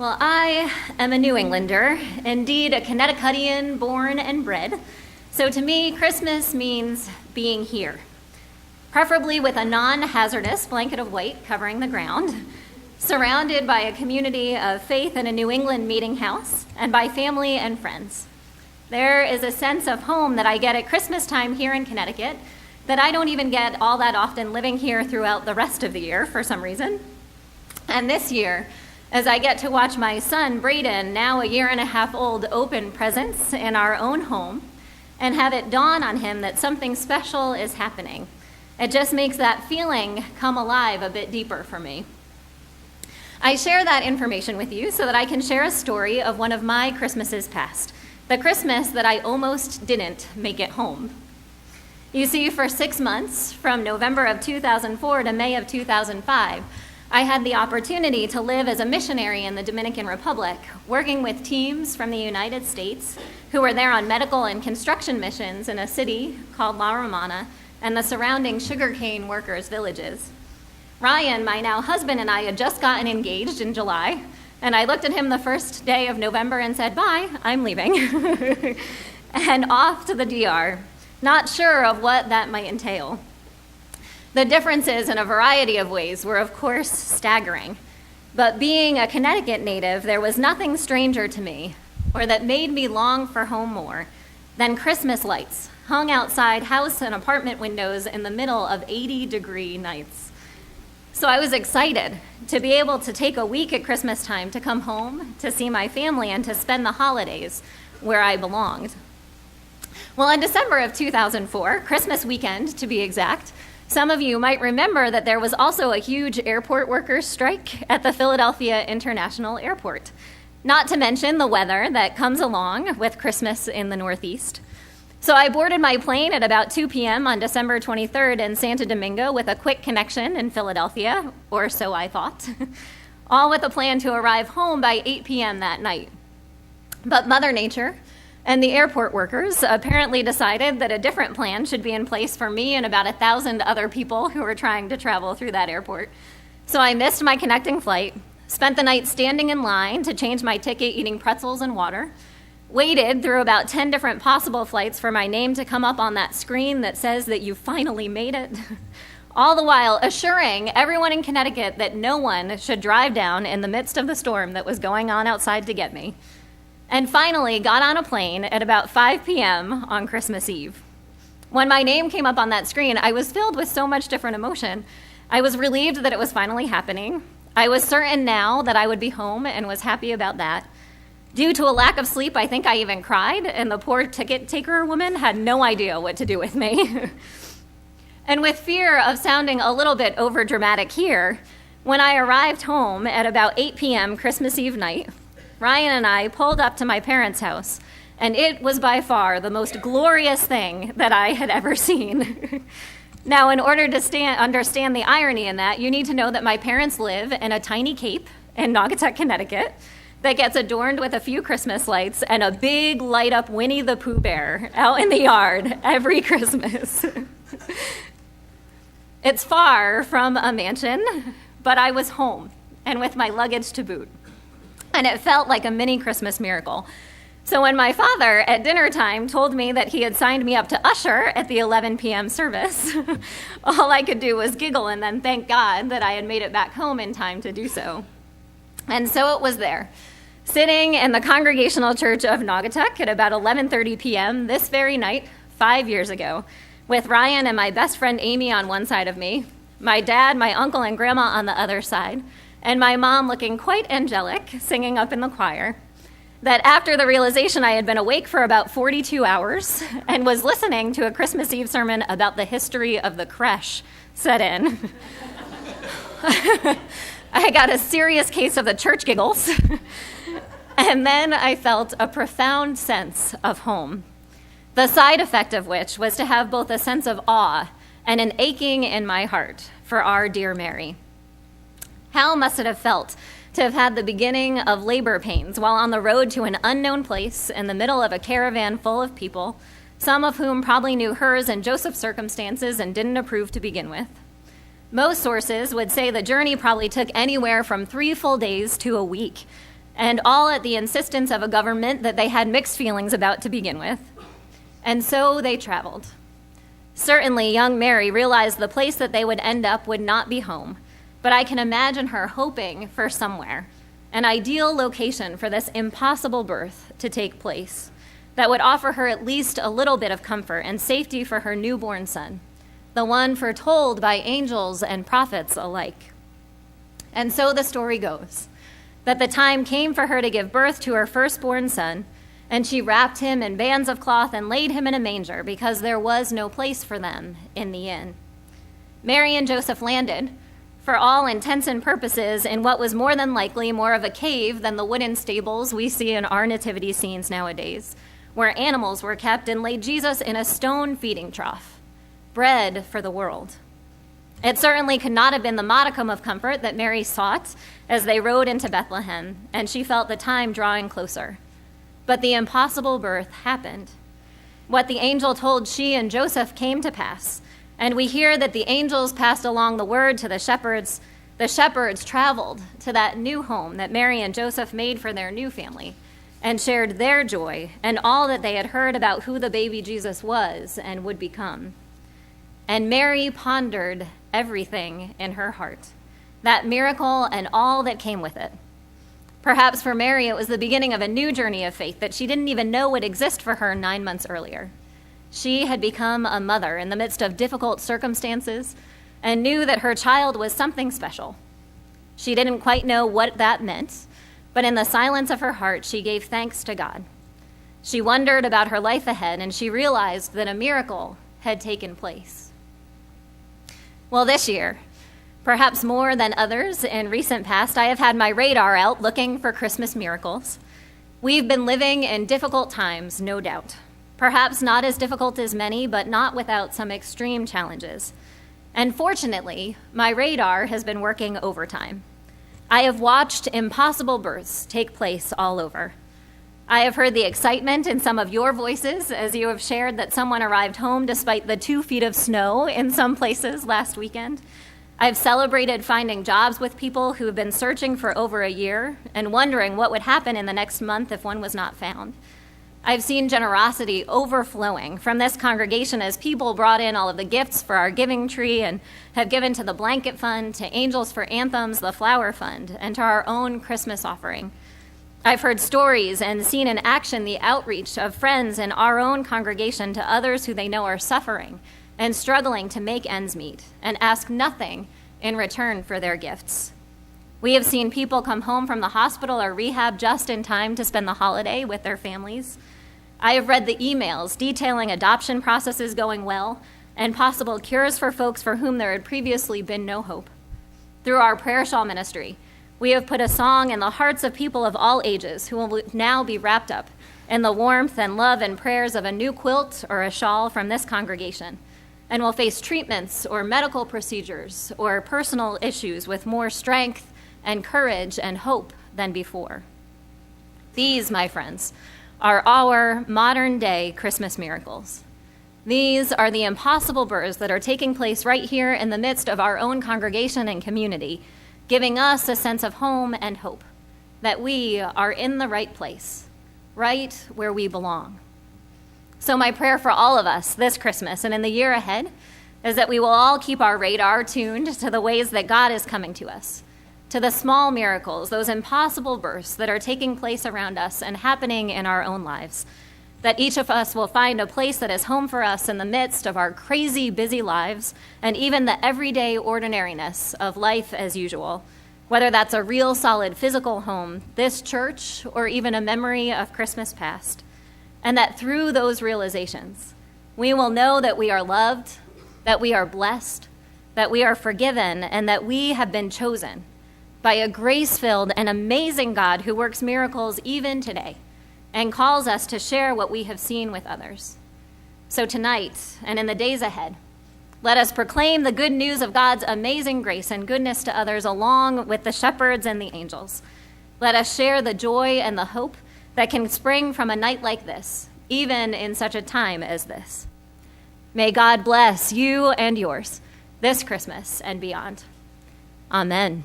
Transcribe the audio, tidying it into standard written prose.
Well, I am a New Englander, indeed a Connecticutian born and bred. So to me, Christmas means being here, preferably with a non-hazardous blanket of white covering the ground, surrounded by a community of faith in a New England meeting house, and by family and friends. There is a sense of home that I get at Christmastime here in Connecticut that I don't even get all that often living here throughout the rest of the year for some reason. And this year, as I get to watch my son, Brayden, now a year and a half old, open presents in our own home and have it dawn on him that something special is happening. It just makes that feeling come alive a bit deeper for me. I share that information with you so that I can share a story of one of my Christmases past, the Christmas that I almost didn't make it home. You see, for 6 months, from November of 2004 to May of 2005, I had the opportunity to live as a missionary in the Dominican Republic, working with teams from the United States who were there on medical and construction missions in a city called La Romana and the surrounding sugarcane workers' villages. Ryan, my now husband, and I had just gotten engaged in July, and I looked at him the first day of November and said, "Bye, I'm leaving," and off to the DR, not sure of what that might entail. The differences in a variety of ways were, of course, staggering. But being a Connecticut native, there was nothing stranger to me, or that made me long for home more, than Christmas lights hung outside house and apartment windows in the middle of 80-degree nights. So I was excited to be able to take a week at Christmas time to come home, to see my family, and to spend the holidays where I belonged. Well, in December of 2004, Christmas weekend to be exact, some of you might remember that there was also a huge airport workers' strike at the Philadelphia International Airport, not to mention the weather that comes along with Christmas in the Northeast. So I boarded my plane at about 2 p.m. on December 23rd in Santo Domingo with a quick connection in Philadelphia, or so I thought, all with a plan to arrive home by 8 p.m. that night. But Mother Nature and the airport workers apparently decided that a different plan should be in place for me and about 1,000 other people who were trying to travel through that airport. So I missed my connecting flight, spent the night standing in line to change my ticket, eating pretzels and water, waited through about 10 different possible flights for my name to come up on that screen that says that you finally made it, all the while assuring everyone in Connecticut that no one should drive down in the midst of the storm that was going on outside to get me. And finally got on a plane at about 5 p.m. on Christmas Eve. When my name came up on that screen, I was filled with so much different emotion. I was relieved that it was finally happening. I was certain now that I would be home and was happy about that. Due to a lack of sleep, I think I even cried, and the poor ticket taker woman had no idea what to do with me. And with fear of sounding a little bit overdramatic here, when I arrived home at about 8 p.m. Christmas Eve night, Ryan and I pulled up to my parents' house, and it was by far the most glorious thing that I had ever seen. Now, in order to understand the irony in that, you need to know that my parents live in a tiny cape in Naugatuck, Connecticut, that gets adorned with a few Christmas lights and a big light-up Winnie the Pooh bear out in the yard every Christmas. It's far from a mansion, but I was home, and with my luggage to boot. And it felt like a mini Christmas miracle. So when my father at dinner time told me that he had signed me up to usher at the 11 p.m. service, all I could do was giggle and then thank God that I had made it back home in time to do so. And so it was there, sitting in the Congregational Church of Naugatuck at about 11:30 p.m. this very night, 5 years ago, with Ryan and my best friend Amy on one side of me, my dad, my uncle, and grandma on the other side, and my mom looking quite angelic, singing up in the choir, that after the realization I had been awake for about 42 hours and was listening to a Christmas Eve sermon about the history of the creche set in, I got a serious case of the church giggles, and then I felt a profound sense of home, the side effect of which was to have both a sense of awe and an aching in my heart for our dear Mary. How must it have felt to have had the beginning of labor pains while on the road to an unknown place in the middle of a caravan full of people, some of whom probably knew hers and Joseph's circumstances and didn't approve to begin with? Most sources would say the journey probably took anywhere from 3 full days to a week, and all at the insistence of a government that they had mixed feelings about to begin with. And so they traveled. Certainly, young Mary realized the place that they would end up would not be home, but I can imagine her hoping for somewhere, an ideal location for this impossible birth to take place that would offer her at least a little bit of comfort and safety for her newborn son, the one foretold by angels and prophets alike. And so the story goes, that the time came for her to give birth to her firstborn son, and she wrapped him in bands of cloth and laid him in a manger because there was no place for them in the inn. Mary and Joseph landed, for all intents and purposes, in what was more than likely more of a cave than the wooden stables we see in our nativity scenes nowadays, where animals were kept, and laid Jesus in a stone feeding trough, bread for the world. It certainly could not have been the modicum of comfort that Mary sought as they rode into Bethlehem, and she felt the time drawing closer. But the impossible birth happened. What the angel told she and Joseph came to pass, and we hear that the angels passed along the word to the shepherds. The shepherds traveled to that new home that Mary and Joseph made for their new family, and shared their joy and all that they had heard about who the baby Jesus was and would become. And Mary pondered everything in her heart, that miracle and all that came with it. Perhaps for Mary, it was the beginning of a new journey of faith that she didn't even know would exist for her 9 months earlier. She had become a mother in the midst of difficult circumstances and knew that her child was something special. She didn't quite know what that meant, but in the silence of her heart, she gave thanks to God. She wondered about her life ahead, and she realized that a miracle had taken place. Well, this year, perhaps more than others in recent past, I have had my radar out looking for Christmas miracles. We've been living in difficult times, no doubt. Perhaps not as difficult as many, but not without some extreme challenges. And fortunately, my radar has been working overtime. I have watched impossible births take place all over. I have heard the excitement in some of your voices as you have shared that someone arrived home despite the 2 feet of snow in some places last weekend. I've celebrated finding jobs with people who have been searching for over a year and wondering what would happen in the next month if one was not found. I've seen generosity overflowing from this congregation as people brought in all of the gifts for our giving tree and have given to the blanket fund, to Angels for Anthems, the flower fund, and to our own Christmas offering. I've heard stories and seen in action the outreach of friends in our own congregation to others who they know are suffering and struggling to make ends meet and ask nothing in return for their gifts. We have seen people come home from the hospital or rehab just in time to spend the holiday with their families. I have read the emails detailing adoption processes going well and possible cures for folks for whom there had previously been no hope. Through our prayer shawl ministry, we have put a song in the hearts of people of all ages who will now be wrapped up in the warmth and love and prayers of a new quilt or a shawl from this congregation, and will face treatments or medical procedures or personal issues with more strength and courage and hope than before. These, my friends, are our modern-day Christmas miracles. These are the impossible births that are taking place right here in the midst of our own congregation and community, giving us a sense of home and hope, that we are in the right place, right where we belong. So my prayer for all of us this Christmas and in the year ahead is that we will all keep our radar tuned to the ways that God is coming to us, to the small miracles, those impossible births that are taking place around us and happening in our own lives, that each of us will find a place that is home for us in the midst of our crazy, busy lives and even the everyday ordinariness of life as usual, whether that's a real solid physical home, this church, or even a memory of Christmas past. And that through those realizations, we will know that we are loved, that we are blessed, that we are forgiven, and that we have been chosen by a grace-filled and amazing God who works miracles even today and calls us to share what we have seen with others. So tonight and in the days ahead, let us proclaim the good news of God's amazing grace and goodness to others along with the shepherds and the angels. Let us share the joy and the hope that can spring from a night like this, even in such a time as this. May God bless you and yours this Christmas and beyond. Amen.